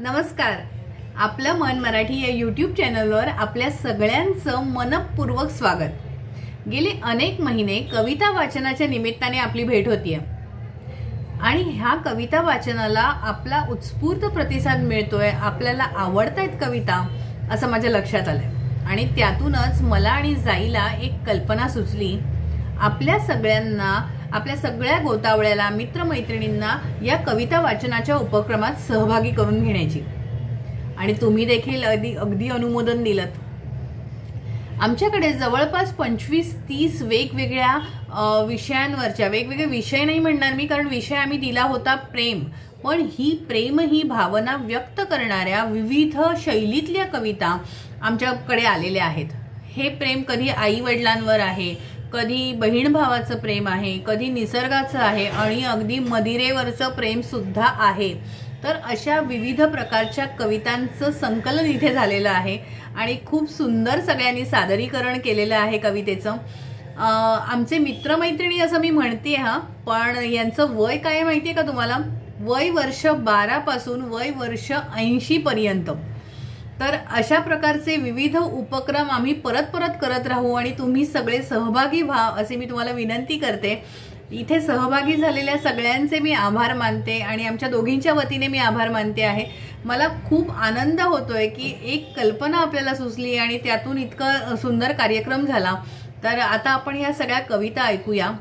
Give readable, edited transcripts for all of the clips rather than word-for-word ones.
नमस्कार. आपलं मन मराठी या यूट्यूब चॅनलवर आपल्या सगळ्यांचं मनपूर्वक स्वागत. गेले अनेक महिने कविता वाचनाच्या निमित्ताने आपली भेट होतीये आणि ह्या कविता वाचनाला आपला उत्स्फूर्त प्रतिसाद मिळतोय. आपल्याला आवडतायत कविता असं माझ्या लक्षात आलंय आणि त्यातूनच मला आणि जाईला एक कल्पना सुचली. आपल्या सगळ्या गोतावळ्याला मित्रमैत्रिणींना या कविता वाचनाच्या उपक्रमात सहभागी करून घेण्याची. आणि तुम्ही देखील अगदी अनुमोदन दिलं. आमच्याकडे जवळपास 25-30 वेगवेगळ्या विषयांवरच्या, वेगवेगळे विषय नाही म्हणणार मी, कारण विषय आम्ही दिला होता प्रेम, पण ही भावना व्यक्त करणाऱ्या विविध शैलीतल्या कविता आमच्याकडे आलेल्या आहेत. हे प्रेम कधी आई वडिलांवर आहे, कधी बहीण भावाचं प्रेम आहे, कधी निसर्गाचं आहे आणि अगदी मदिरेवरचं प्रेम सुद्धा आहे. तर अशा विविध प्रकारच्या कवितांचं संकलन इथे झालेलं आहे आणि खूप सुंदर सगळ्यांनी सादरीकरण केलेलं आहे कवितेचं. आमचे मित्रमैत्रिणी असं मी म्हणते पण यांचं वय काय माहितीये का तुम्हाला? वय वर्ष 12 पासून वय वर्ष 80 पर्यंत. तर अशा प्रकारचे विविध उपक्रम आम्ही परत करत राहू आणि तुम्ही सगळे सहभागी व्हा असे मी तुम्हाला विनंती करते. इथे सहभागी झालेल्या सगळ्यांचे मी आभार मानते आणि आमच्या दोघींच्या वतीने मी आभार मानते आहे. मला खूप आनंद होतोय की एक कल्पना आपल्याला सुचली आणि त्यातून इतका सुंदर कार्यक्रम झाला. तर आता आपण ह्या सगळ्या कविता ऐकूया.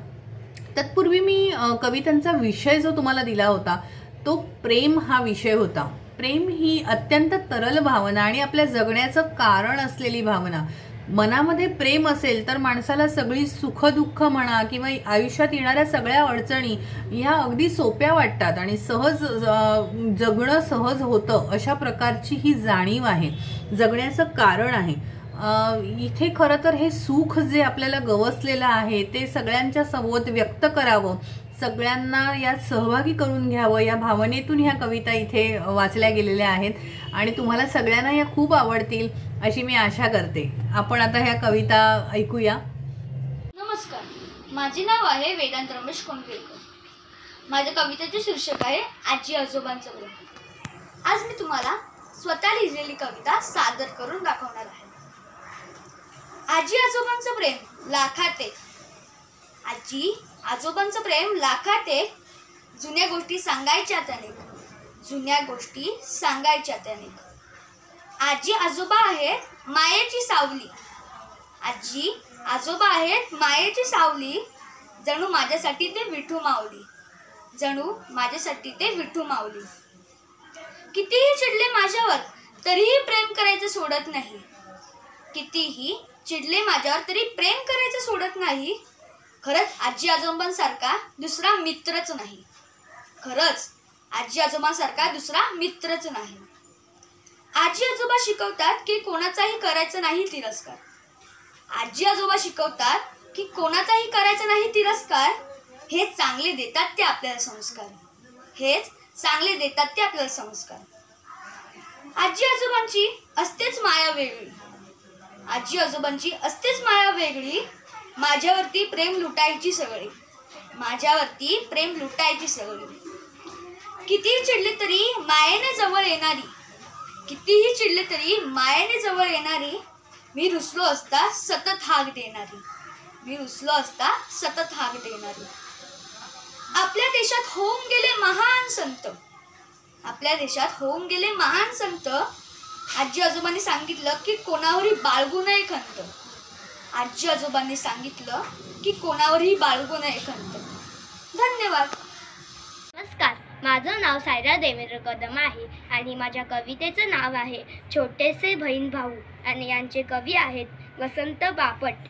तत्पूर्वी मी कवितांचा विषय जो तुम्हाला दिला होता तो प्रेम हा विषय होता. प्रेम ही अत्यंत तरल भावना आणि आपल्या जगण्याचं कारण असलेली भावना. मनामध्ये प्रेम असेल तर माणसाला सगळी सुखदुःख म्हणा किंवा आयुष्यात येणाऱ्या सगळ्या अडचणी ह्या अगदी सोप्या वाटतात आणि जगणं सहज होतं. अशा प्रकारची ही जाणीव आहे, जगण्याचं कारण आहे. इथे खरं तर हे सुख जे आपल्याला गवसलेलं आहे ते सगळ्यांच्या सोबत व्यक्त करावं, सगळ्यांना यात सहभागी करून घ्यावं, या भावनेतून ह्या कविता इथे वाचल्या गेलेल्या आहेत आणि तुम्हाला सगळ्यांना या खूप आवडतील अशी मी आशा करते. आपण आता ह्या कविता ऐकूया. नमस्कार, माझे नाव आहे वेदांत रमेश कोंडकेकर. माझ्या कवितेचे शीर्षक आहे आजी आजोबांचं प्रेम. आज मी तुम्हाला स्वतः लिहिलेली कविता सादर करून दाखवणार आहे. आजी आजोबांचं प्रेम लाखात एक. आजी आजोबांचं प्रेम लाखात एक. जुन्या गोष्टी सांगायच्यात अनेक, जुन्या गोष्टी सांगायच्यात अनेक. आजी आजोबा आहेत मायेची सावली. आजी आजोबा आहेत मायेची सावली. जणू माझ्यासाठी ते विठू माऊली, जणू माझ्यासाठी ते विठू माऊली. कितीही चिडले माझ्यावर तरीही प्रेम करायचं सोडत नाही. कितीही चिडले माझ्यावर तरी प्रेम करायचं सोडत नाही. खरंच आजी आजोबांसारखा दुसरा मित्रच नाही. खरंच आजी आजोबांसारखा दुसरा मित्रच नाही. आजी आजोबा शिकवतात की कोणाचाही करायचं नाही तिरस्कार. आजी आजोबा शिकवतात की कोणाचाही करायचा नाही तिरस्कार. हेच चांगले देतात ते आपल्याला संस्कार. हेच चांगले देतात ते आपल्याला संस्कार. आजी आजोबांची असतेच माया वेगळी. आजी आजोबांची असतेच माया वेगळी. माझ्यावरती प्रेम लुटायची सगळी. माझ्यावरती प्रेम लुटायची सगळी. कितीही चिडले तरी मायेने जवळ येणारी. कितीही चिडले तरी मायेने जवळ येणारी. मी रुसलो असता सतत हाक देणारी. मी रुसलो असता सतत हाक देणारी. आपल्या देशात होऊन गेले महान संत. आपल्या देशात होऊन गेले महान संत. आजी आजोबांनी सांगितलं की कोणावरही बाळगू नये खंत. आजी आजोबांनी सांगितलं की कोणावरही बाळगू नये खंत. धन्यवाद. नमस्कार, माझं नाव सायरा देवेंद्र कदम आहे आणि माझ्या कवितेचं नाव आहे छोटेसे बहीण भाऊ आणि यांचे कवी आहेत वसंत बापट.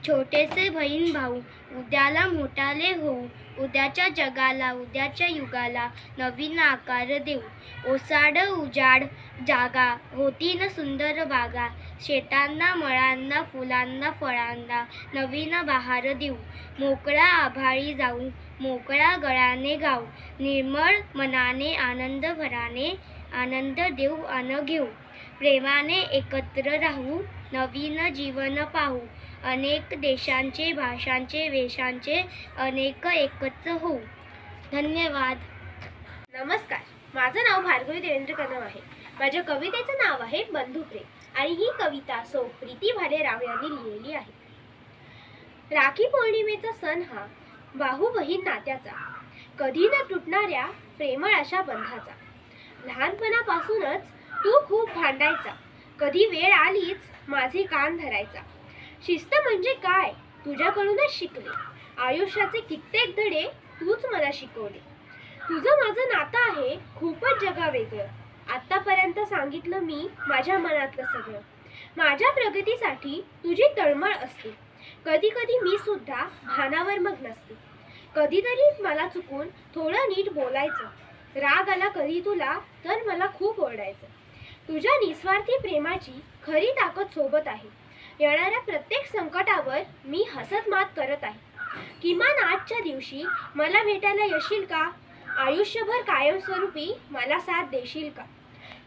छोटेसे बहीण भाऊ उद्याला मोठाले होऊ, उद्याच्या जगाला उद्याच्या युगाला नवीन आकार देऊ. ओसाड उजाड जागा होतीन सुंदर बागा, शेतांना मळांना फुलांना फळांना नवीन बहार देऊ. मोकळा आभाळी जाऊ, मोकळा गळाने गाऊ, निर्मळ मनाने आनंद भराने आनंद देऊ अन घेऊ. प्रेमाने एकत्र राहू, नवीन जीवन पाहू, अनेक देशांचे भाषांचे वेशांचे अनेक एकच होऊ. धन्यवाद. नमस्कार, माझं नाव भार्गवी देवेंद्र कदम आहे. माझ्या कवितेचं नाव आहे बंधुप्रेम आणि ही कविता सौ प्रीती भालेराव यांनी लिहिलेली आहे. राखी पौर्णिमेचा सण हा भाऊ बहीण नात्याचा, कधी न तुटणाऱ्या प्रेमळ अशा बंधाचा. लहानपणापासूनच तू खूप भांडायचा, कधी वेळ आलीच माझे कान धरायचा. शिस्त म्हणजे काय तुझ्याकडूनच शिकले, आयुष्याचे कित्येक धडे तूच मला शिकवले. तुझं माझं नातं आहे खूपच जगावेगळं, आत्तापर्यंत सांगितलं मी माझ्या मनातलं सगळं. माझ्या प्रगतीसाठी तुझी तळमळ असते, कधी कधी मी सुद्धा भानावर मग नसते. कधीतरी मला चुकून थोडं नीट बोलायचं, राग आला कधी तुला तर मला खूप ओरडायचं. तुझ्या निस्वार्थी प्रेमाची खरी ताकद सोबत आहे. येणाऱ्या प्रत्येक संकटावर मी हसत मात करत आहे. किमान आजच्या दिवशी मला भेटायला येशील का? आयुष्यभर कायमस्वरूपी मला साथ देशील का?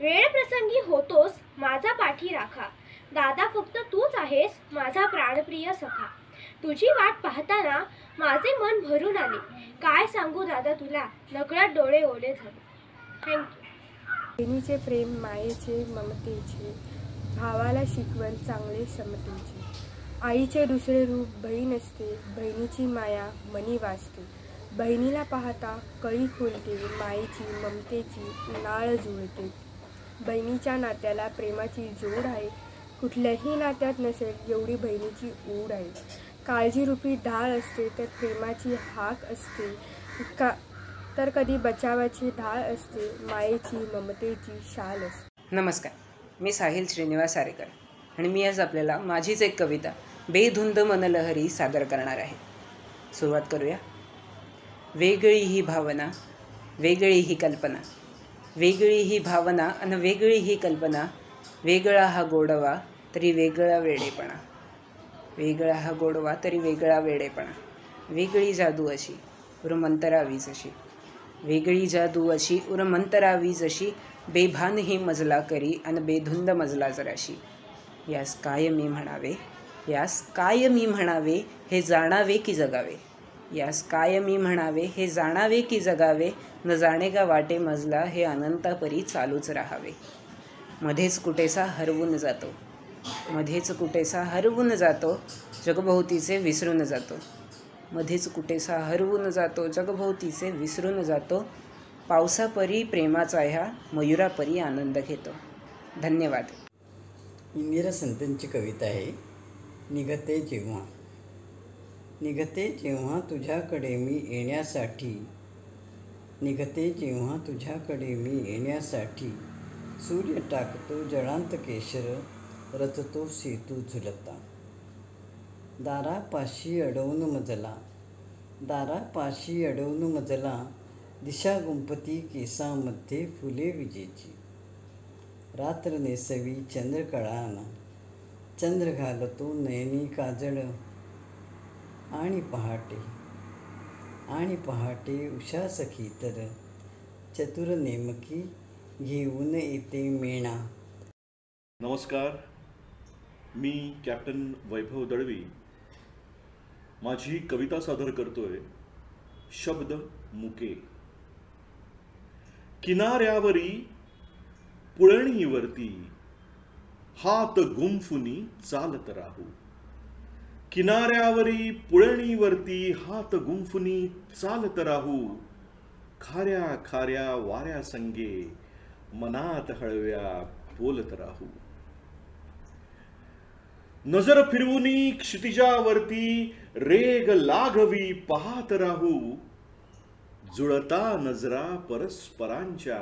वेळ प्रसंगी होतोस माझा पाठी राखा, दादा फक्त तूच आहेस माझा प्राणप्रिय सखा. तुझी वाट पाहताना माझे मन भरून आले, काय सांगू दादा तुला, नकळत डोळे ओले झाले. थँक्यू. बहिणीचे प्रेम मायेचे ममतेचे, भावाला शिकवण चांगले समतेचे. आईचे दुसरे रूप बहीण असते, बहिणीची माया मनी वाचते. बहिणीला पाहता कळी खुलते, मायेची ममतेची नाळ जुळते. बहिणीच्या नात्याला प्रेमाची जोड आहे, कुठल्याही नात्यात नसेल एवढी बहिणीची ओढ आहे. काळजीरूपी ढाळ असते तर प्रेमाची हाक असते, तर कधी बचावाची ढाळ असते, मायेची ममतेची शाल असते. नमस्कार, मी साहिल श्रीनिवास आरेकर आणि मी आज आपल्याला माझीच एक कविता बेधुंद मनलहरी सादर करणार आहे. सुरुवात करूया. वेगळी ही भावना, वेगळी ही कल्पना, वेगळी ही भावना आणि वेगळी ही कल्पना. वेगळा हा गोडवा तरी वेगळा वेडेपणा, वेगळा हा गोडवा तरी वेगळा वेडेपणा. वेगळी जादू अशी उरमंतरावी जशी, वेगळी जादू अशी उरमंतरावी जशी. बेभान ही मजला करी आणि बेधुंद मजला जराशी. यास काय मी म्हणावे, यास काय मी म्हणावे, हे जाणावे की जगावे. यास काय मी म्हणावे, हे जाणावे की जगावे. न जाणे का वाटे मजला, हे अनंतापरी चालूच राहावे. मध्येच कुठेसा हरवून जातो, मध्येच कुठेसा हरवून जातो, जगभोवतीचे विसरून जातो. मध्येच कुठेसा हरवून जातो, जगभोवतीचे विसरून जातो. पावसापरी प्रेमाचा ह्या मयुरापरी आनंद घेतो. धन्यवाद. इंदिरा संतांची कविता आहे निघते जेव्हा. निघते जेव्हा तुझ्याकडे मी येण्यासाठी, निघते जेव्हा तुझ्याकडे मी येण्यासाठी. सूर्य टाकतो जळांत केशर, रचतो सेतू झुलता. दारापाशी अडवून मजला, दारापाशी अडवून मजला. दिशा गुंपती केसांमध्ये फुले विजेची. रात्र नेसवी चंद्रकळाना, चंद्र घालतो नयनी काजळ. आणि पहाटे उषा सखी तर, चतुर नेमकी घेऊन येते मेणा. नमस्कार, मी कॅप्टन वैभव दळवी माझी कविता सादर करतोय. शब्द मुके. किनाऱ्यावरी पुळणीवरती हात गुंफुनी चालत राहू. किनाऱ्यावरी पुळणीवरती हात गुंफुनी चालत राहू. खाऱ्या खाऱ्या वाऱ्या संगे मनात हळव्या बोलत राहू. नजर फिरवुनी क्षितिजावरती रेग लाघवी पाहत राहू. जुळता नजरा परस्परांच्या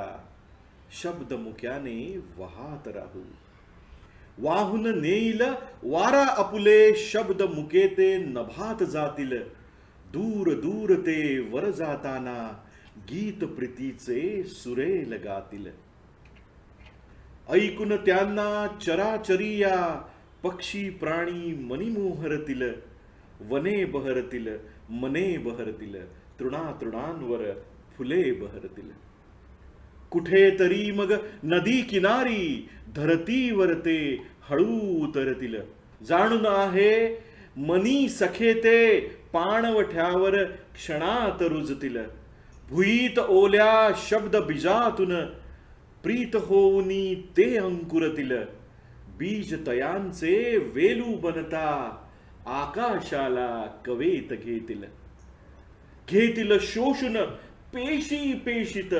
शब्दमुक्याने वाहत राहू. वाहून नेईल वारा आपुले शब्द मुके ते नभात जातील. दूर दूर ते वर जाताना गीत प्रीतीचे सुरेल गातील. ऐकून त्यांना चराचरिया पक्षी प्राणी मनी मोहरतील. वने बहरतील मने बहरतील, तृणातृणांवर फुले बहरतील. कुठेतरी मग नदी किनारी धरतीवर ते हळू उतरतील. जाणून आहे मनी सखे ते पाणवठ्यावर क्षणात रुजतील. भुईत ओल्या शब्द बीजातून प्रीत होऊनी ते अंकुरतील, बीज तयांचे वेलू बनता आकाशाला कवेत घेतील. घेतील शोषून पेशी पेशीत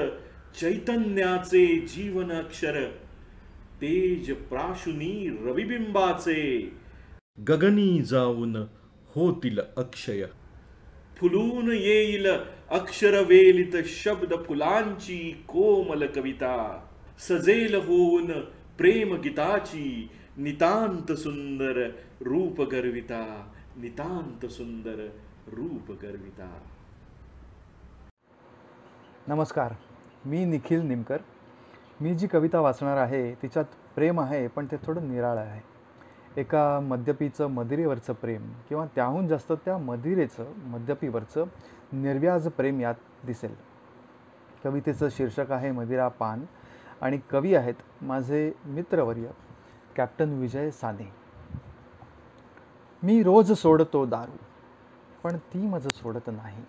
चैतन्याचे जीवन अक्षर, तेज प्राशुनी रविबिंबाचे गगनी जाऊन होतील अक्षय. फुलून येईल अक्षर वेलित शब्द फुलांची कोमल कविता, सजेल होऊन प्रेम गीताची नितांत सुंदर रूप गर्विता, नितांत सुंदर रूप गर्विता. नमस्कार, मी निखिल निमकर. मी जी कविता वाचणार आहे तिच्यात प्रेम आहे, पण ते थोडं निराळं आहे. एका मद्यपीचं मदिरेवरचं प्रेम किंवा त्याहून जास्त त्या मदिरेचं मद्यपीवरचं निर्व्याज प्रेम यात दिसेल. कवितेचं शीर्षक आहे मदिरा पान आणि कवी आहेत माझे मित्रवर्य कॅप्टन विजय साने. मी रोज सोडतो दारू, पण ती माझं सोडत नाही.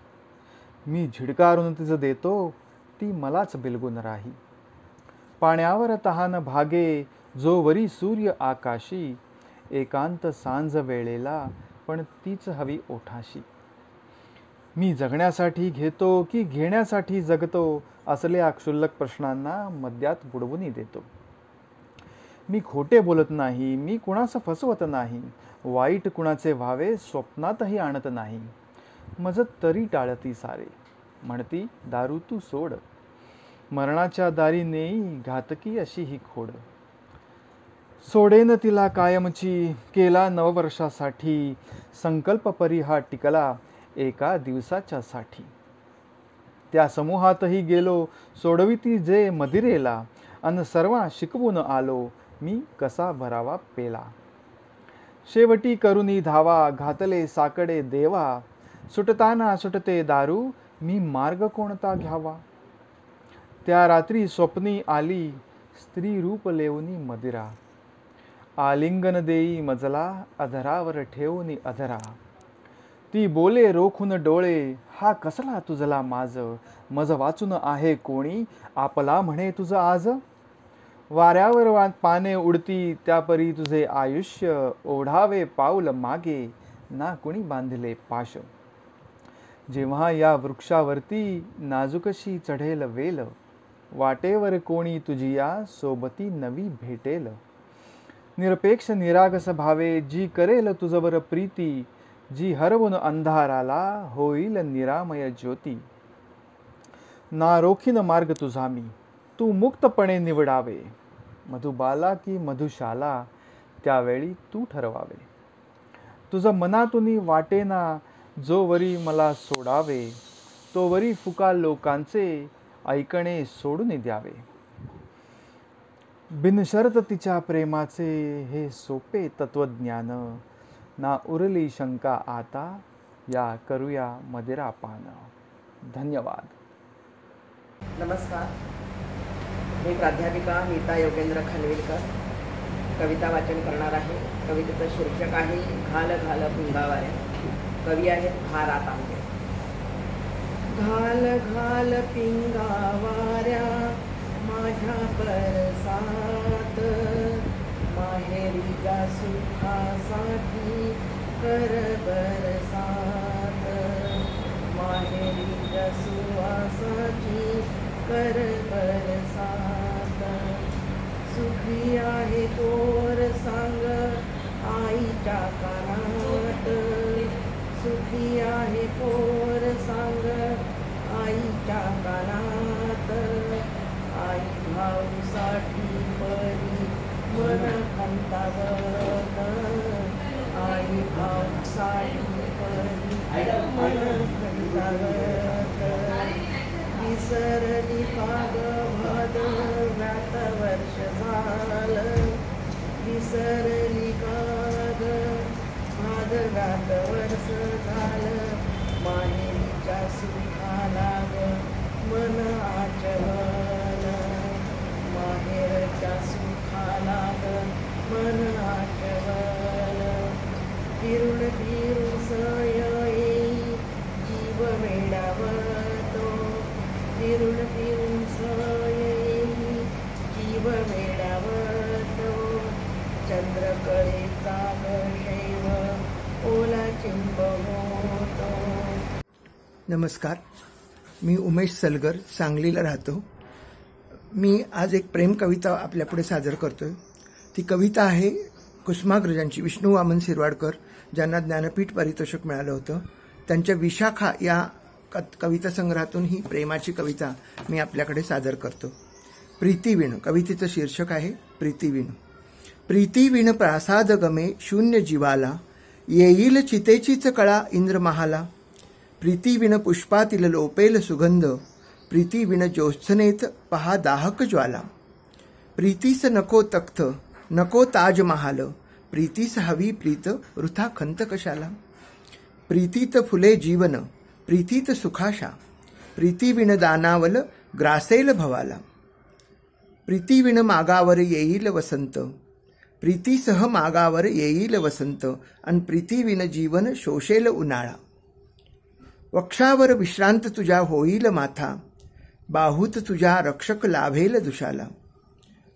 मी झिडकारून तिचं देतो, ती मलाच बिलगून राही. पाण्यावर तहान भागे जो वरी सूर्य आकाशी, एकांत सांज वेळेला पण तीच हवी ओठाशी. मी जगण्यासाठी घेतो की घेण्यासाठी जगतो, असल्या क्षुल्लक प्रश्नांना मद्यात बुडवून देतो. मी खोटे बोलत नाही, मी कुणाचं फसवत नाही, वाईट कुणाचे व्हावे स्वप्नातही आणत नाही. मज तरी टाळती सारे, म्हणती दारू तू सोड, मरणाच्या दारी नेई घातकी अशी ही खोड. सोडेन तिला कायमची, केला नववर्षासाठी, संकल्प परी हा टिकला एका दिवसाच्या साठी. त्या समूहातही गेलो सोडविती जे मदिरेला, अन सर्वा शिकवून आलो मी कसा भरावा पेला. शेवटी करुनी धावा घातले साकडे देवा, सुटताना सुटते दारू मी मार्ग कोणता घ्यावा. त्या रात्री स्वप्नी आली स्त्री रूप लेवनी मदिरा, आलिंगन देई मजला अधरावर ठेवून अधरा. ती बोले रोखून डोळे, हा कसला तुझला माझ, मज वाचून आहे कोणी आपला म्हणे तुझ आज. वाऱ्यावर पाने उडती त्यापरी तुझे आयुष्य, ओढावे पाऊल मागे ना कुणी बांधले पाश. जेव्हा या वृक्षावरती नाजूकशी चढेल वेल, वाटेवर कोणी तुझी या सोबती नवी भेटेल. निरपेक्ष निरागस भावे जी करेल तुझवर प्रीती, जी हरवून अंधाराला होईल निरामय ज्योती. ना रोखीन मार्ग तुझा मी, तू मुक्तपणे निवडावे, मधुबाला की मधुशाला त्यावेळी तू ठरवावे. तुझं मनातून वाटेना जो वरी मला सोडावे, तो वरी फुका लोकांचे ऐकणे सोडून द्यावे. बिनशर्त तिच्या प्रेमाचे हे सोपे तत्वज्ञान, ना उरली शंका आता या करूया मदिरा पान. धन्यवाद. नमस्कार, मी प्राध्यापिका नीता योगेंद्र खानविलकर कविता वाचन करणार आहे. कवितेचं शीर्षक आहे घाल घाल पिंगावाऱ्या. कवी आहेत भा. रा. तांबे. घाल घाल पिंगावाऱ्या माझ्या परसात, माहेरी जा सुखासाठी कर बरसात. माहेरी जा सुवासाची कर बरसात. सुखी आहे तोर सांग आईच्या कानात, सुखी आहे पोर सांग आईच्या कानात. आई भाऊसाठी परी मन खंतावत, आई भाऊसाठी परी मन खंतावत. विसरली पाग भादव्यात वर्ष झालं, विसरली काग भादव्यात वर्ष झालं. माहेरीच्या सुखाला मन आचवल, माहेरच्या सुखाला मन आचवल. फिरून फिरून सय येई जीव मेळावतो, मेळावतो चंद्रकळेचा शैव ओला चिंब होतो. नमस्कार, मी उमेश सलगर, सांगलीला राहतो. मी आज एक प्रेम कविता आपल्यापुढे सादर करतोय. ती कविता आहे कुसुमाग्रजांची, विष्णू वामन शिरवाडकर, ज्यांना ज्ञानपीठ पारितोषिक मिळालं होतं. त्यांच्या विशाखा या कविता संग्रहातून ही प्रेमाची कविता मी आपल्याकडे सादर करतो. प्रीतिवीण, कवितेचं शीर्षक आहे प्रीतिवीण. प्रीतिवीण प्रासाद गमे शून्य जीवाला, येईल चितेचीच कळा इंद्रमहाला. प्रीतिवीण पुष्पातील लोपेल सुगंध, प्रीतिवीण ज्योत्सनेत पहा दाहक ज्वाला. प्रीतीस नको तख्त नको ताजमहाल, प्रीतीस हवी प्रीत वृथा खंत कशाला. प्रीतीत फुले जीवन प्रीतीत सुखाशा, प्रीतिवीण दानावल ग्रासेल भवाला. प्रीतिवीण मागावर येईल वसंत, प्रीतीसह मागावर येईल वसंत, अन प्रीतिवीण जीवन शोषेल उन्हाळा. वक्षावर विश्रांत तुझ्या होईल माथा, बाहूत तुझ्या रक्षक लाभेल दुशाला.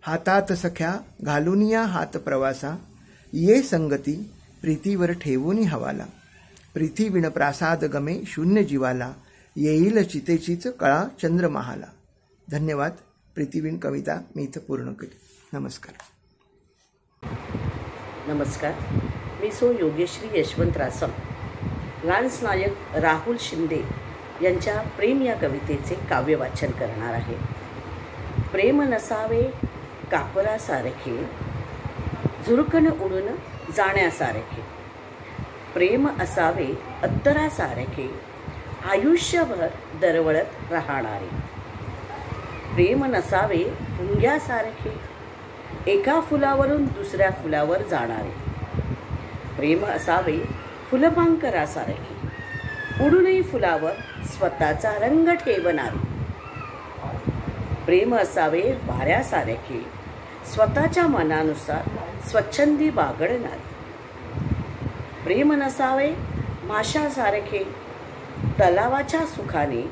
हातात सख्या घालूनिया हात प्रवासा, ये संगती प्रीतीवर ठेवूनी हवाला. प्रीतिवीण प्रासाद गमे शून्य जीवाला, येईल चितेचीच कळा चंद्रमहाला. धन्यवाद. प्रीतिवीण कविता मी इथं पूर्ण केली. नमस्कार. नमस्कार, मी सो योगेश्री यशवंत रासम, लान्स नायक राहुल शिंदे यांच्या प्रेम या कवितेचे काव्य वाचन करणार आहे. प्रेम नसावे कापरासारखे, झुरकन उडून जाण्यासारखे. प्रेम असावे अत्तरासारखे, आयुष्यभर दरवळत राहणारे. प्रेम नसावे पुंग्यासारखे, एका फुलावरून दुसऱ्या फुलावर जाणारे. प्रेम असावे फुलपांखरासारखे, उडूनही फुलावर स्वतःचा रंग ठेवणारे. प्रेम असावे वाऱ्यासारखे, स्वतःच्या मनानुसार स्वच्छंदी बागडणारे. प्रेम नसावे माशासारखे, तलावाच्या सुखाने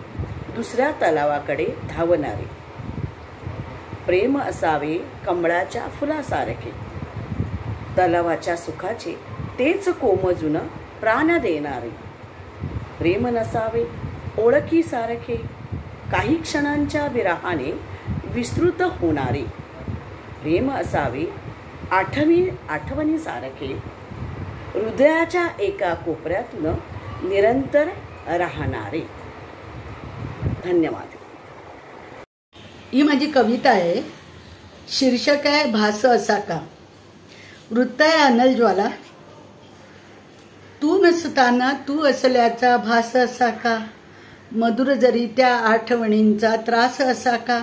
दुसऱ्या तलावाकडे धावणारे. प्रेम असावे कमळाच्या फुलासारखे, तलावाच्या सुखाचे तेच कोमजून प्राण देणारे. प्रेम नसावे ओळखीसारखे, काही क्षणांच्या विरहाने विस्तृत होणारे. प्रेम असावे आठवणीसारखे, हृदयाच्या एका कोपऱ्यातून निरंतर राहणारे. धन्यवाद. ही माझी कविता आहे. शीर्षक आहे भास असा का. वृत्त आहे अनल ज्वाला. तू नसताना तू असल्याचा भास असा का, मधुर जरी त्या आठवणींचा त्रास असा का.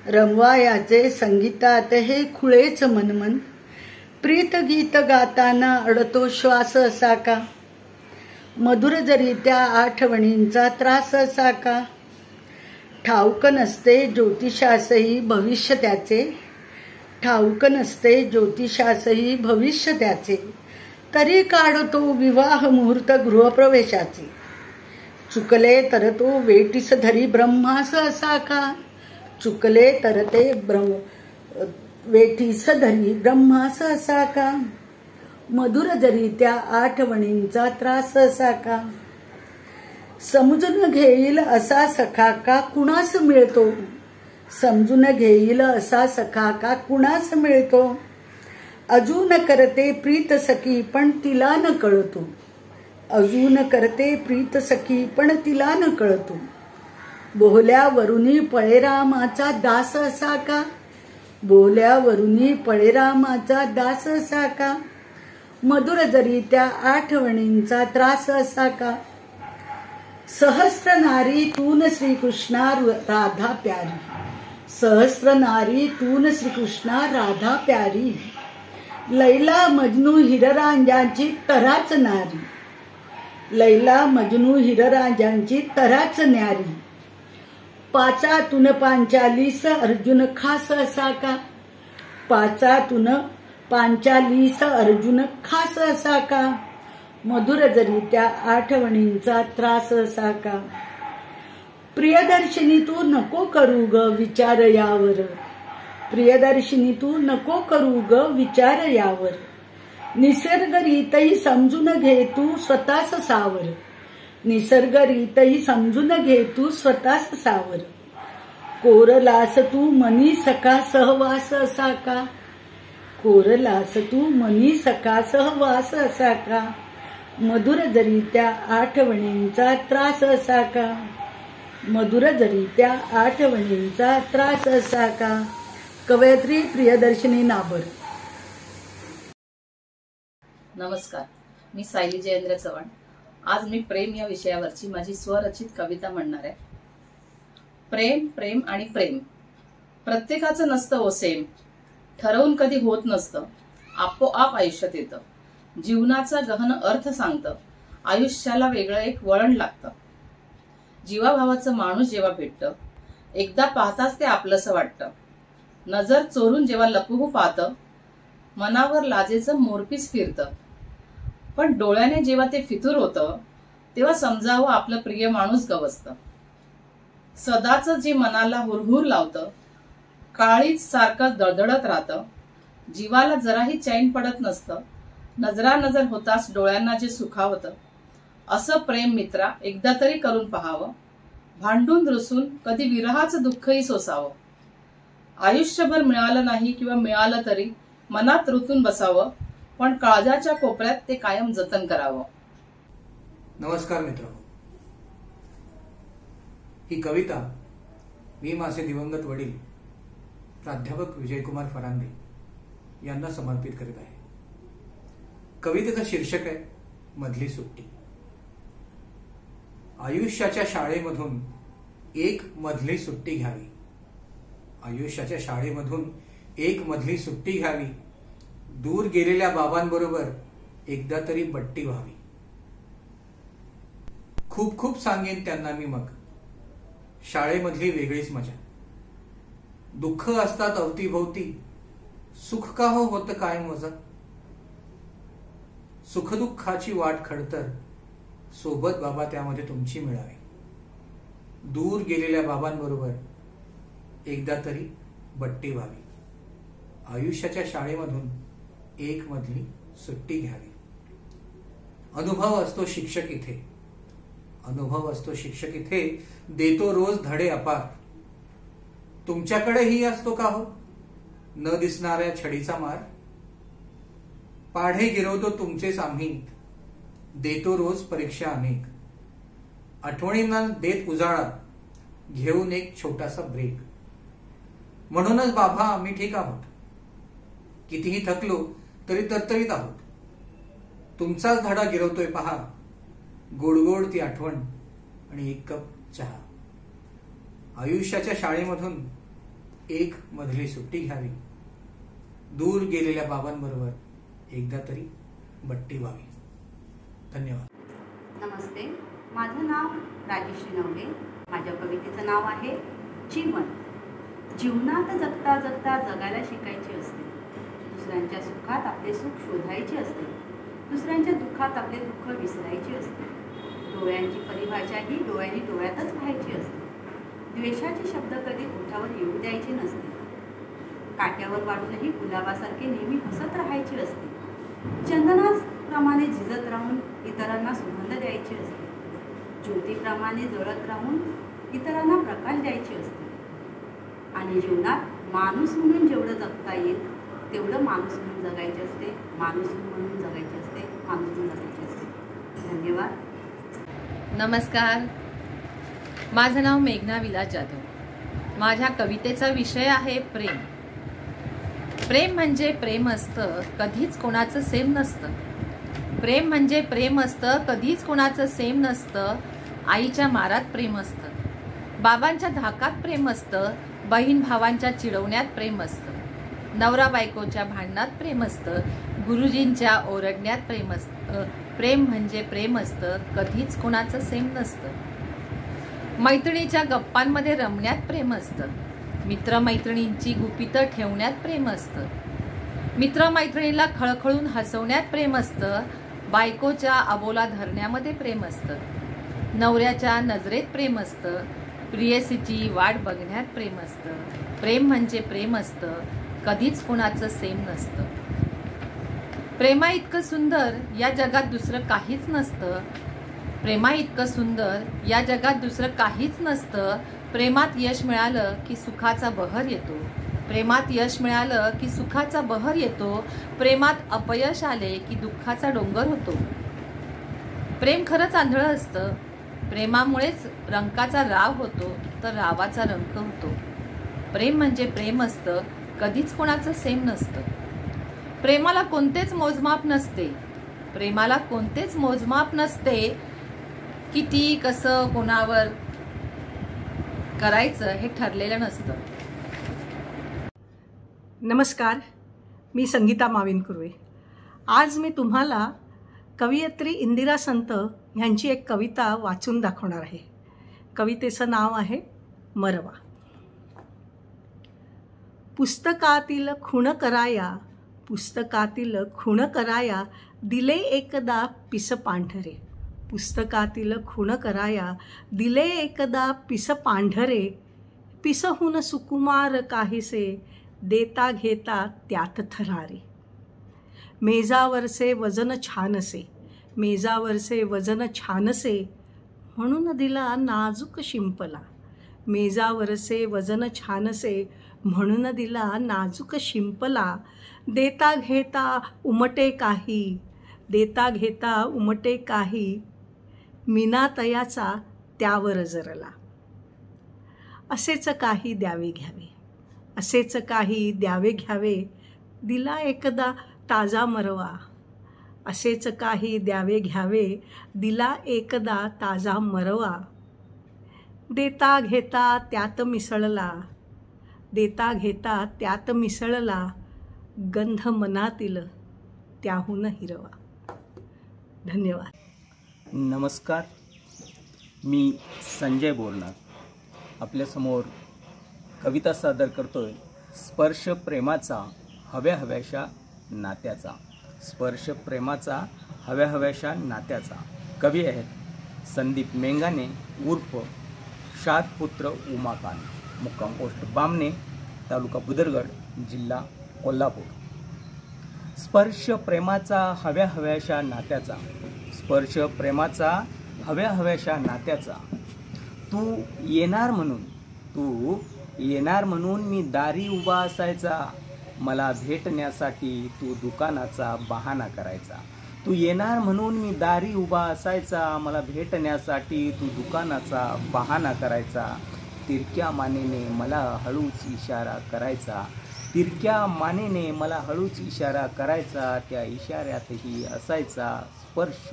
रमवायाचे संगीतात हे खुळेच मनमन, प्रीत गीत गाताना अडतो श्वास असा का. मधुर जरी त्या आठवणींचा त्रास असा का. ठाऊक नसते ज्योतिषासही भविष्य त्याचे, ठाऊक नसते ज्योतिषासही भविष्य त्याचे, तरी काढतो विवाह मुहूर्त गृहप्रवेशाचे. चुकले तर तो वेटीस धरी ब्रह्मास असा का, चुकले तर ते वेठीस धरी ब्रह्मास असा का. मधुर जरी त्या आठवणींचा त्रास असा का. समजून घेईल असा सखा का कुणास मिळतो, समजून घेईल असा सखा का कुणास मिळतो. अजून करते प्रीत सखी पण तिला न कळतो, अजून करते प्रीत सखी पण तिला न कळतो. बोहल्यावरुनी पळेरामाचा दास असा का, बोहल्यावरुनी पळेरामाचा दास असा का. मधुर जरी त्या आठवणींचा त्रास असा का. सहस्र नारी तून श्रीकृष्णा राधा प्यारी, सहस्र नारी तून श्रीकृष्णा राधा प्यारी. लैला मजनू हिररांजांची तराच नारी, लैला मजनू हिररांजांची तराच न्यारी. पाचातून पांचालीस अर्जुन खास असा का, पाचातून पांचालीस अर्जुन खास असा का. मधुर जरी त्या आठवणींचा त्रास असा का. प्रियदर्शिनी तू नको करू ग विचार यावर, प्रियदर्शिनी तू नको करू ग विचार यावर. निसर्ग रीतही समजून घे तू स्वतःच सावर. निसर्ग रीतही समजून घे तू स्वतःच सावर. कोरलास तू मनी सखा सहवास असा का. कोरलास तू मनी सखा सहवास असा का. मधुर जरी त्या आठवणींचा त्रास असा का. मधुर जरी त्या आठवणींचा त्रास असा का. कवयित्री प्रियदर्शिनी नाबर. नमस्कार, मी सायली जयेंद्र चव्हाण. आज मी प्रेम या विषयावरची माझी स्वरचित कविता म्हणणार आहे. प्रेम प्रेम आणि प्रेम प्रत्येकाचं नसतं ओ सेम. ठरवून कधी होत नसतं, आपोआप आयुष्यात येतं. जीवनाचा गहन अर्थ सांगतं, आयुष्याला वेगळं एक वळण लागतं. जीवाभावाचं माणूस जेव्हा भेटतं, एकदा पाहताच ते आपलंसं वाटतं. नजर चोरून जेव्हा लपवू पाहतं, मनावर लाजेचं मोरपीस फिरतं. पण डोळ्याने जेव्हा ते फितूर होतं, तेव्हा समजावं आपलं प्रिय माणूस गवसतं. सदाच जे मनाला हुरहुर लावतं, काळीच सारखं दळदळत राहतं. जीवाला जराही चैन पडत नसतं, नजरा नजर होताच डोळ्यांना जे सुखावतं. असं प्रेम मित्रा एकदा तरी करून पहावं. भांडून रुसून कधी विरहाचं दुःखही सोसावं. आयुष्यभर मिळालं नाही किंवा मिळालं तरी मनात रुतून बसावं, पण काळजाच्या कोपऱ्यात ते कायम जतन करावं. नमस्कार मित्रांनो, ही कविता मी माझे दिवंगत वडील प्राध्यापक विजयकुमार फरांदे यांना समर्पित करीत आहे. कवितेचं शीर्षक आहे मधली सुट्टी. आयुष्याच्या शाळेमधून एक मधली सुट्टी घ्यावी. आयुष्याच्या शाळेमधून एक मधली सुट्टी घ्यावी. दूर गेलेल्या बाबांबरोबर एकदा तरी बट्टी व्हावी. खूप खूप सांगेन त्यांना मी मग, शाळेमधली वेगळीच मजा. दुःख असतात अवतीभोवती, सुख का हो होतं काय मजा. सुखदुःखाची वाट खडतर, सोबत बाबा त्यामध्ये तुमची मिळावी. दूर गेलेल्या बाबांबरोबर एकदा तरी बट्टी व्हावी. आयुष्याच्या शाळेमधून एक मधली सुट्टी घ्यावी. अनुभव असतो शिक्षक इथे, अनुभव असतो शिक्षक इथे, देतो रोज धडे अपार. तुमच्याकडेही असतो का हो न दिसणाऱ्या छडीचा मार. पाढे गिरवतो तुमचेच आम्ही, देतो रोज परीक्षा अनेक. आठवणींना देत उजाळा, घेऊन एक छोटासा ब्रेक. म्हणूनच बाबा आम्ही ठीक आहोत, कितीही थकलो तरी तरतरीत आहोत. तुमचाच धडा गिरवतोय पहा, गोडगोड ती आठवण आणि एक कप चहा. आयुष्याच्या शाळेमधून एक मधली सुट्टी घ्यावी. दूर गेलेल्या बाबांबरोबर एकदा तरी बट्टी व्हावी. धन्यवाद. नमस्ते, माझं नाव राजेश्री नवले. माझ्या कवितेचं नाव आहे जीवन. जीवनात जगता जगता जगायला शिकायचे असते. दुसऱ्यांच्या सुखात आपले सुख शोधायचे असते. दुसऱ्यांच्या दुःखात आपले दुःख विसरायचे असते. डोळ्यांची परिभाषा ही डोळ्यांनी डोळ्यातच पाहायची असते. द्वेषाचे शब्द कधी ओठावर येऊ द्यायचे नसते. काट्यावर वाढूनही गुलाबासारखे नेहमी हसत राहायचे असते. चंदनाप्रमाणे झिजत राहून इतरांना सुगंध द्यायची असते. ज्योतीप्रमाणे जळत राहून इतरांना प्रकाश द्यायचे असते. आणि जीवनात माणूस म्हणून जेवढं जगता येईल तेवढं माणूस म्हणून जगायचे असते. माणूस म्हणून जगायचे असते. माणूस म्हणून जगायचे असते. धन्यवाद. नमस्कार, माझं नाव मेघना विलास जाधव. माझ्या कवितेचा विषय आहे प्रेम. प्रेम म्हणजे प्रेम असतं, कधीच कोणाचं सेम नसतं. प्रेम म्हणजे प्रेम असतं, कधीच कोणाचं सेम नसतं. आईच्या मारात प्रेम असतं, बाबांच्या धाकात प्रेम असतं, बहीण भावांच्या चिडवण्यात प्रेम असतं, नवरा बायकोच्या भांडणात प्रेम असतं, गुरुजींच्या ओरडण्यात प्रेम असतं. प्रेम म्हणजे प्रेम असतं, कधीच कोणाचं सेम नसतं. मैत्रिणीच्या गप्पांमध्ये रमण्यात प्रेम असतं, मित्रमैत्रिणींची गुपितं ठेवण्यात प्रेम असतं, मित्रमैत्रिणीला खळखळून हसवण्यात प्रेम असतं, बायकोच्या अबोला धरण्यामध्ये प्रेम असतं, नवऱ्याच्या नजरेत प्रेम असतं, प्रियसीची वाट बघण्यात प्रेम असतं. प्रेम म्हणजे प्रेम असतं, कधीच कुणाचं सेम नसतं. प्रेमा इतकं सुंदर या जगात दुसरं काहीच नसतं. प्रेमा इतकं सुंदर या जगात दुसरं काहीच नसतं. प्रेमात यश मिळालं की सुखाचा बहर येतो. प्रेमात यश मिळालं की सुखाचा बहर येतो. प्रेमात अपयश आले की दुःखाचा डोंगर होतो. प्रेम खरंच आंधळं असतं. प्रेमामुळेच रंकाचा राव होतो तर रावाचा रंक होतो. प्रेम म्हणजे प्रेम असतं, कधीच कोणाचं सेम नसतं. प्रेमाला कोणतेच मोजमाप नसते. प्रेमाला कोणतेच मोजमाप नसते. किती कसं कोणावर करायचं हे ठरलेलं नसतं. नमस्कार, मी संगीता माविन कुर्वे. आज मी तुम्हाला कवयित्री इंदिरा संत यांची एक कविता वाचून दाखवणार आहे. कवितेचं नाव आहे मरवा. पुस्तकातील खूण कराया, पुस्तकातील खूण कराया, दिले एकदा पिस पांढरे. पुस्तकातील खूण कराया, दिले एकदा पिस पांढरे. पिसहून सुकुमार काहीसे, देता घेता त्यात थरारे. मेजावरचे वजन छानसे, मेजावरचे वजन छानसे, म्हणून दिला नाजूक शिंपला. मेजावरचे वजन छानसे, म्हणून दिला नाजूक शिंपला. देता घेता उमटे काही, देता घेता उमटे काही, मीनातयाचा त्यावर जरला. असेच काही द्यावे घ्यावे, असेच काही द्यावे घ्यावे, दिला एकदा ताजा मरवा. असेच काही द्यावे घ्यावे, दिला एकदा ताजा मरवा. देता घेता त्यात मिसळला, देता घेता त्यात मिसळला, गंध मनातील त्याहून हिरवा. धन्यवाद. नमस्कार, मी संजय बोरनार आपल्यासमोर कविता सादर करतोय. स्पर्श प्रेमाचा हव्या हव्याशा नात्याचा. स्पर्श प्रेमाचा हव्या हव्याशा नात्याचा. कवी आहेत संदीप मेंगाने उर्फ शादपुत्र उमाकांत, मुक्काम पोस्ट बामणे, तालुका बुदरगड, जिल्हा कोल्हापूर. स्पर्श प्रेमाचा हव्या हव्याशा नात्याचा. स्पर्श प्रेमाचा हव्या हव्याशा नात्याचा. तू येणार म्हणून, तू येणार म्हणून मी दारी उभा असायचा. मला भेटण्यासाठी तू दुकानाचा बहाणा करायचा. तू येणार म्हणून मी दारी उभा असायचा. मला भेटण्यासाठी तू दुकानाचा बहाणा करायचा. तिरक्या मानेने मला हळूच इशारा करायचा. तिरक्या मानेने मला हळूच इशारा करायचा. त्या इशाऱ्यातही असायचा स्पर्श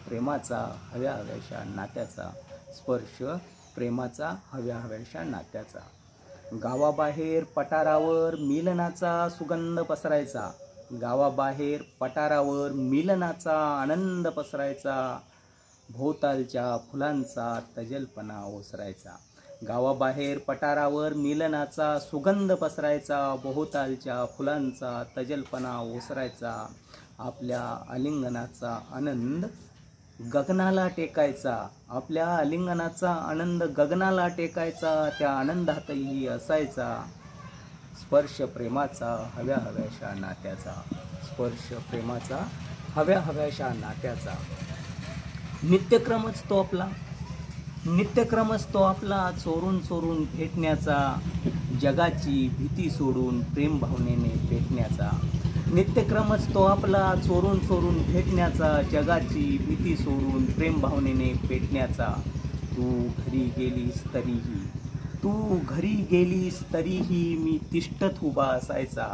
प्रेमाचा हव्या हव्याशा नात्याचा. स्पर्श प्रेमाचा हव्या हव्याशा नात्याचा. गावाबाहेर पठारावर मिलनाचा सुगंध पसरायचा. गावाबाहेर पठारावर मिलनाचा आनंद पसरायचा. भोवतालच्या फुलांचा तजलपणा ओसरायचा. गावाबाहेर पठारावर मिलनाचा सुगंध पसरायचा. भोवतालच्या फुलांचा तजलपणा ओसरायचा. आपल्या आलिंगनाचा आनंद गगनाला टेकायचा. आपल्या आलिंगनाचा आनंद गगनाला टेकायचा. त्या आनंदातही असायचा स्पर्श प्रेमाचा हव्या हव्याशा नात्याचा. स्पर्श प्रेमाचा हव्या हव्याशा नात्याचा. नित्यक्रमच तो आपला, नित्यक्रमच तो आपला, चोरून चोरून भेटण्याचा. जगाची भीती सोडून प्रेम भावनेने पेटण्याचा. नित्यक्रमच तो आपला, चोरून चोरून भेटण्याचा. जगाची भीती सोडून प्रेम भावनेने पेटण्याचा. तू घरी गेलीस तरीही, तू घरी गेलीस तरीही मी तिष्ठत उभा असायचा.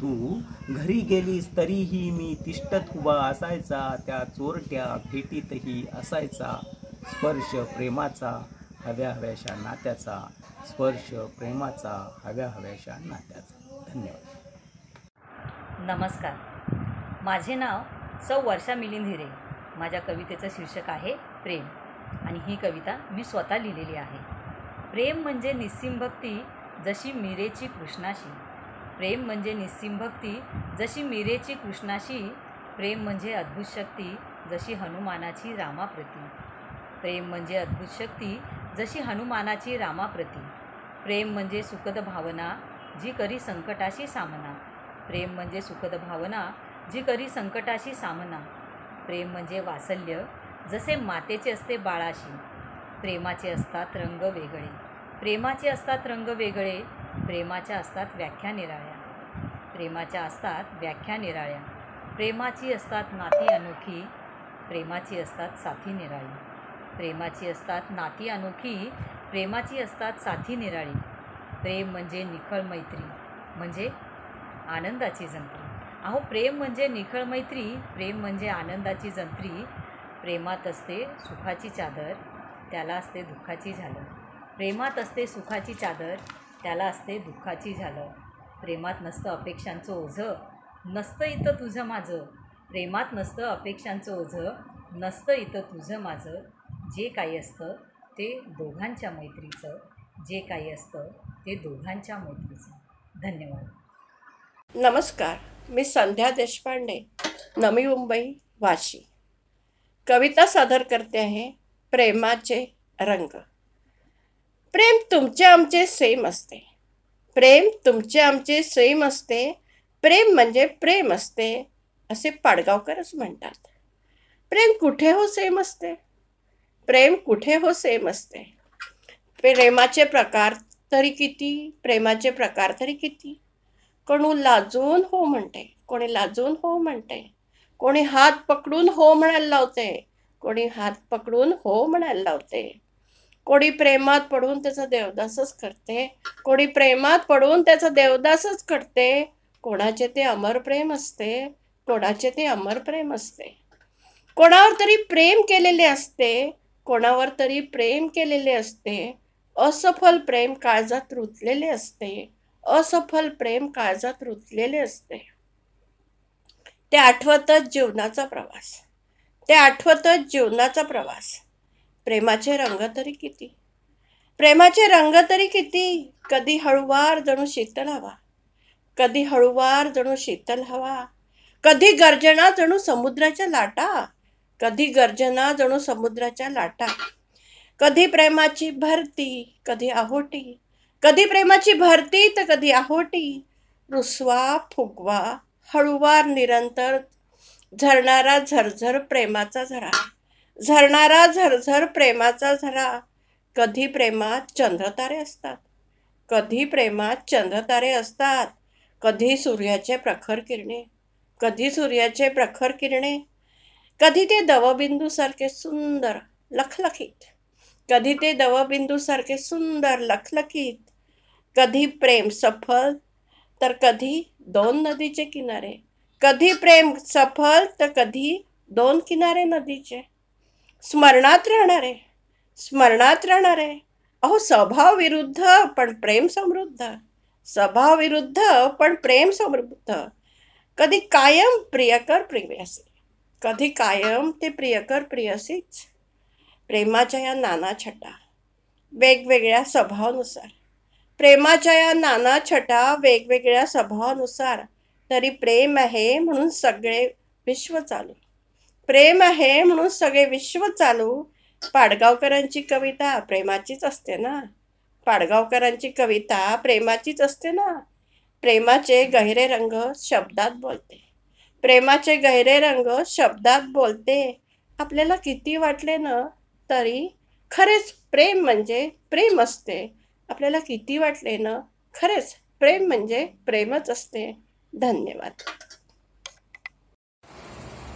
तू घरी गेलीस तरीही मी तिष्ठत उभा असायचा. त्या चोरट्या भेटीतही असायचा स्पर्श प्रेमाचा हव्या हव्याशा नात्याचा. स्पर्श प्रेमाचा हव्या हव्याशा नात्याचा. धन्यवाद. नमस्कार, माझे नाव सौ वर्षा मिलिंद हिरे. माझ्या कवितेचं शीर्षक आहे प्रेम आणि ही कविता मी स्वतः लिहिलेली आहे. प्रेम म्हणजे निस्सीम भक्ती जशी मीरेची कृष्णाशी. प्रेम म्हणजे निस्सीम भक्ती जशी मीरेची कृष्णाशी. प्रेम म्हणजे अद्भुत शक्ती जशी हनुमानाची रामाप्रती. प्रेम म्हणजे अद्भुत शक्ती जशी हनुमानाची रामाप्रती. प्रेम म्हणजे सुखद भावना जी करी संकटाशी सामना. प्रेम म्हणजे सुखद भावना जी करी संकटाशी सामना. प्रेम म्हणजे वात्सल्य जसे मातेचे असते बाळाशी. प्रेमाचे असतात रंग वेगळे. प्रेमाचे असतात रंग वेगळे. प्रेमाच्या असतात व्याख्या निराळ्या. प्रेमाच्या असतात व्याख्या निराळ्या. प्रेमाची असतात नाती अनोखी. प्रेमाची असतात साथी निराळी. प्रेमाची असतात नाती अनोखी. प्रेमाची असतात साथी निराळी. प्रेम म्हणजे निखळ मैत्री म्हणजे आनंदाची जंत्री. अहो प्रेम म्हणजे निखळ मैत्री. प्रेम म्हणजे आनंदाची जंत्री. प्रेमात असते सुखाची चादर त्याला असते दुःखाची झालर. प्रेमात असते सुखाची चादर त्याला असते दुःखाची झालर. प्रेमात नसतं अपेक्षांचं ओझं नसतं इथं तुझं माझं. प्रेमात नसतं अपेक्षांचं ओझं नसतं इथं तुझं माझं. जे काही असतं ते दोघांच्या मैत्रीचं. जे काही असतं ते दोघांच्या मैत्रीचं. धन्यवाद. नमस्कार, मी संध्या देशपांडे, नवी मुंबई, वाशी. कविता सादर करते आहे प्रेमाचे रंग. प्रेम तुमचे आमचे सेम असते. प्रेम तुमचे आमचे सेम असते. प्रेम म्हणजे प्रेम असते असे पाडगावकरच म्हणतात. प्रेम कुठे हो सेम असते. प्रेम कुठे हो सेम असते. प्रेमाचे प्रकार तरी किती. प्रेमाचे प्रकार तरी किती. कोणी लाजून हो म्हणते. कोणी लाजून हो म्हणते. कोणी हात पकडून हो म्हणायला लावते. कोणी हात पकडून हो म्हणायला लावते. कोणी प्रेमात पडून त्याचा देवदासच करते. कोणी प्रेमात पडून त्याचा देवदासच करते. कोणाचे ते अमर प्रेम असते. कोणाचे ते अमर प्रेम असते. कोणावर तरी प्रेम केलेले असते. कोणावर तरी प्रेम केलेले असते. असफल प्रेम काळजात रुतलेले असते. असफल प्रेम काळजात रुतलेले असते. ते आठवतच जीवनाचा प्रवास. ते आठवतच जीवनाचा प्रवास. प्रेमाचे रंग तरी किती. प्रेमाचे रंग तरी किती. कधी हळुवार जणू शीतल हवा. कधी हळुवार जणू शीतल हवा. कधी गर्जना जणू समुद्राच्या लाटा. कधी गर्जना जणू समुद्राच्या लाटा. कधी प्रेमाची भरती कधी आहोटी. कधी प्रेमाची भरती तर कधी आहोटी. रुसवा फुगवा हळुवार निरंतर झरणारा झरझर प्रेमाचा झरा. झरणारा झरझर प्रेमाचा झरा. कधी प्रेमात चंद्रतारे असतात. कधी प्रेमात चंद्रतारे असतात. कधी सूर्याचे प्रखर किरणे. कधी सूर्याचे प्रखर किरणे. कधी ते दवबिंदूसारखे सुंदर लखलखीत. कधी ते दवबिंदूसारखे सुंदर लखलखीत. कधी प्रेम सफल तर कधी दोन नदीचे किनारे. कधी प्रेम सफल तर कधी दोन किनारे नदीचे. स्मरणात राहणारे. स्मरणात राहणारे. अहो स्वभाव विरुद्ध पण प्रेम समृद्ध. स्वभाव विरुद्ध पण प्रेम समृद्ध. कधी कायम प्रियकर प्रेयसी. कधी कायम ते प्रियकर प्रेयसीच. प्रेमाच्या या नाना छटा वेगवेगळ्या स्वभावानुसार. प्रेमाच्या या नाना छटा वेगवेगळ्या स्वभावानुसार. तरी प्रेम आहे म्हणून सगळे विश्व चालू. प्रेम आहे म्हणून सगळे विश्व चालू. पाडगावकरांची कविता प्रेमाचीच असते ना. पाडगावकरांची कविता प्रेमाचीच असते ना. प्रेमाचे गहिरे रंग शब्दात बोलते. प्रेमाचे गहिरे रंग शब्दात बोलते. आपल्याला किती वाटले ना तरी खरेच प्रेम म्हणजे प्रेम असते. आपल्याला किती वाटले ना खरेच प्रेम म्हणजे प्रेमच असते. धन्यवाद.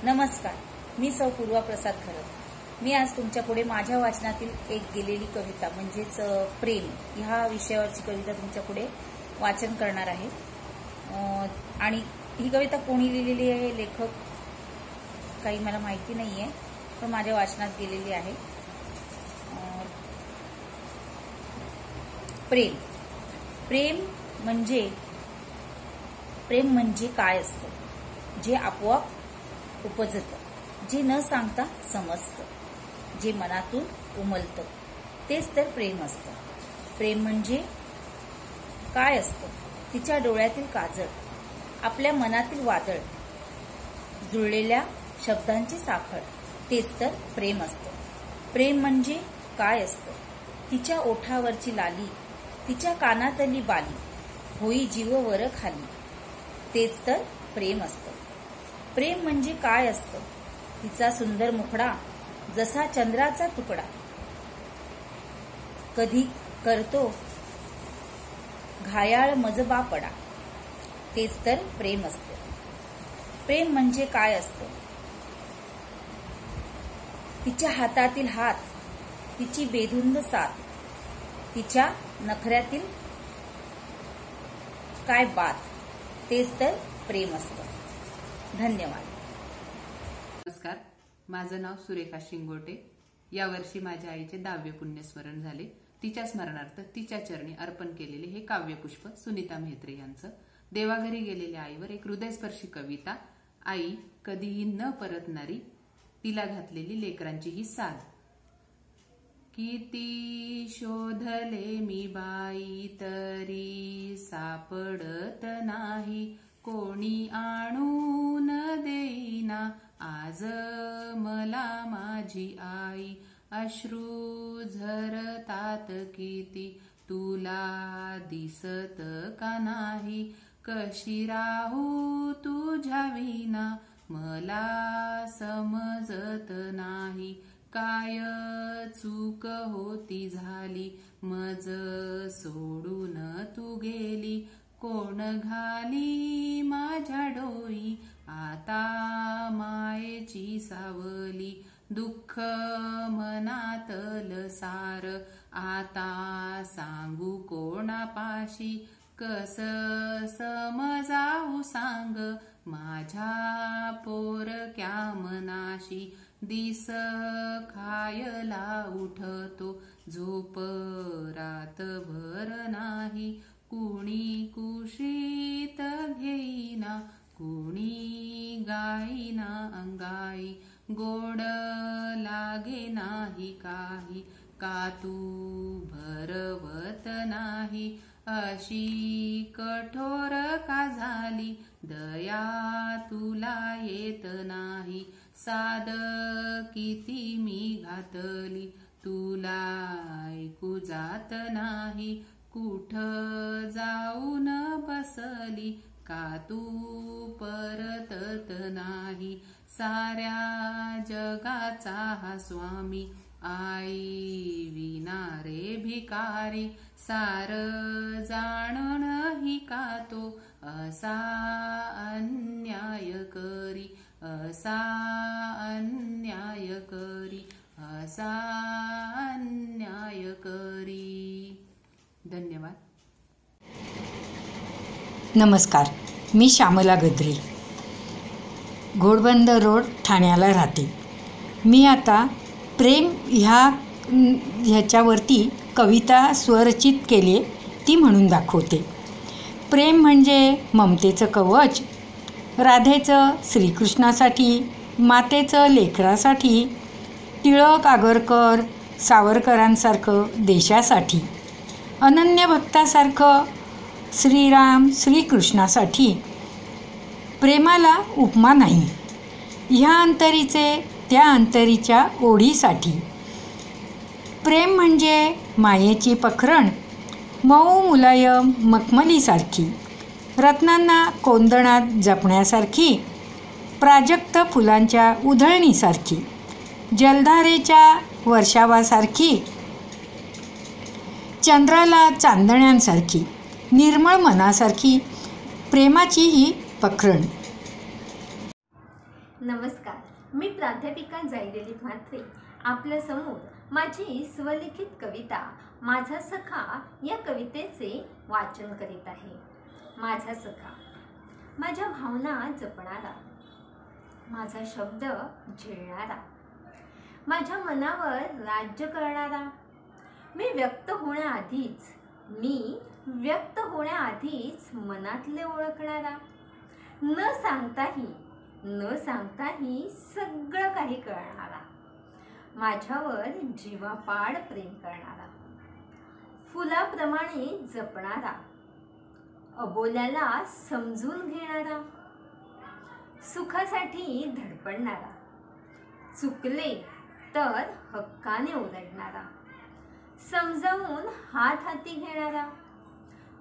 नमस्कार, मी सौ पूर्वा प्रसाद खरत. मी आज तुमच्या पुढे माझ्या वाचनातील एक गेलेली कविता म्हणजेच प्रेम ह्या विषयावरची कविता तुमच्या पुढे वाचन करणार आहे. आणि ही कविता कोणी लिहिलेली आहे, लेखक काही मला माहिती नाही आहे, पण माझ्या वाचनात गेलेली आहे. प्रेम. प्रेम म्हणजे काय असतं, जे आपोआप उपजतं, जे न सांगता समजतं, जे मनातून उमलतं, तेच तर प्रेम असतं. प्रेम म्हणजे काय असतं, तिच्या डोळ्यातील काजळ, आपल्या मनातील वादळ, जुळलेल्या शब्दांची साखळ, तेच तर प्रेम असतं. प्रेम म्हणजे काय असतं, तिच्या ओठावरची लाली, तिच्या कानातली बाली, होई जीव वर खाली. तेच तर प्रेम असतं. प्रेम म्हणजे काय असतं? तिचा सुंदर मुखडा जसा चंद्राचा तुकडा, कधी करतो घायाळ मजबा पडा. तेच तर प्रेम असतं. प्रेम म्हणजे काय असतं? तिच्या हातातील हात, तिची बेधुंद साथ, तिच्या नखऱ्यातील काय बात. तेच तर प्रेम असतं. धन्यवाद. नमस्कार, माझं नाव सुरेखा शिंगोटे. यावर्षी माझ्या आईचे 10वे पुण्यस्मरण झाले. तिच्या स्मरणार्थ तिच्या चरणी अर्पण केलेले हे काव्यपुष्प सुनीता मेहत्रे यांचं. देवाघरी गेलेल्या आईवर एक हृदयस्पर्शी कविता. आई कधीही न परतणारी, तिला घातलेली लेकरांची ही साध. किती शोधले मी बाई तरी सापडत नाही, कोणी आणून देईना आज मला माझी आई. अश्रू झरतात किती तुला दिसत का नाही, कशी राहू तुझ्या विना मला समजत नाही. काय चूक होती झाली मज सोडून तू गेली, कोण घाली माझ्या डोई आता मायेची सावली. दुःख मनातल सार आता सांगू कोणापाशी, कस समजावू सांग माझ्या पोरक्या मनाशी. दिस खायला उठतो झोप रातभर नाही, कुणी कुशीत घेईना कुणी गाईना अंगाई. गोड लागे नाही काही का तू भरवत नाही, अशी कठोर का झाली दया तुला येत नाही. साध किती मी घातली तुला ऐकू जात नाही, कुठ जाऊन बसली का तू परतत नाही. साऱ्या जगाचा हा स्वामी आई विना रे भिकारी, सार जाणून ही का तो असा अन्याय करी, असा अन्याय करी, असा अन्याय करी. धन्यवाद. नमस्कार, मी श्यामला गद्रे, घोडबंदर रोड, ठाण्याला राहते. मी आता प्रेम ह्याच्यावरती कविता स्वरचित केली, ती म्हणून दाखवते. प्रेम म्हणजे ममतेचं कवच, राधेचं श्रीकृष्णासाठी, मातेचं लेकरासाठी, टिळक आगरकर सावरकरांसारखं देशासाठी, अनन्य भक्तासारखं श्रीराम श्रीकृष्णासाठी. प्रेमाला उपमा नाही, ह्या अंतरीचे त्या अंतरीच्या ओढीसाठी. प्रेम म्हणजे मायेची पखरण, मऊ मुलायम मखमलीसारखी, रत्नांना कोंदणात जपण्यासारखी, प्राजक्त फुलांच्या उधळणीसारखी, जलधारेच्या वर्षावासारखी, चंद्राला चांदण्यांसारखी, निर्मळ मनासारखी प्रेमाची ही पखरण. नमस्कार, मी प्राध्यापिका जायदेली म्हात्रे आपल्यासमोर माझी स्वलिखित कविता माझा सखा या कवितेचे वाचन करीत आहे. माझा सखा, माझ्या भावना जपणारा, माझा शब्द झेलणारा, माझ्या मनावर राज्य करणारा, मी व्यक्त होण्याआधीच मनातले ओळखणारा, न सांगताही सगळं काही कळणारा, माझ्यावर जीवापाड प्रेम करणारा, फुलाप्रमाणे जपणारा, अबोल्याला समजून घेणारा, सुखासाठी धडपडणारा, चुकले तर हक्काने ओरडणारा, समजावून हात हाती घेणारा,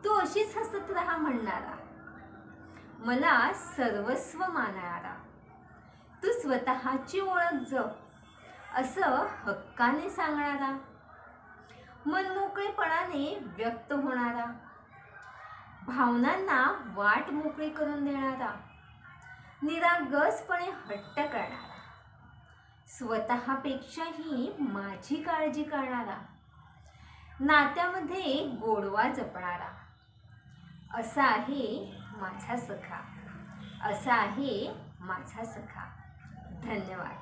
तू अशीच हसत राहा म्हणणारा, मला सर्वस्व मानणारा, तू स्वतःची ओळख जप असं हक्काने सांगणारा, मनमोकळेपणाने व्यक्त होणारा, भावनांना वाट मोकळी करून देणारा, निरागसपणे हट्ट करणारा, स्वतःपेक्षाही माझी काळजी करणारा, नात्यामध्ये गोडवा जपणारा, असा आहे माझा सखा, असा आहे माझा सखा. धन्यवाद.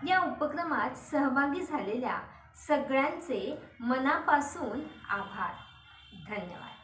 या उपक्रमात सहभागी झालेल्या सगळ्यांचे मनापासून आभार. धन्यवाद.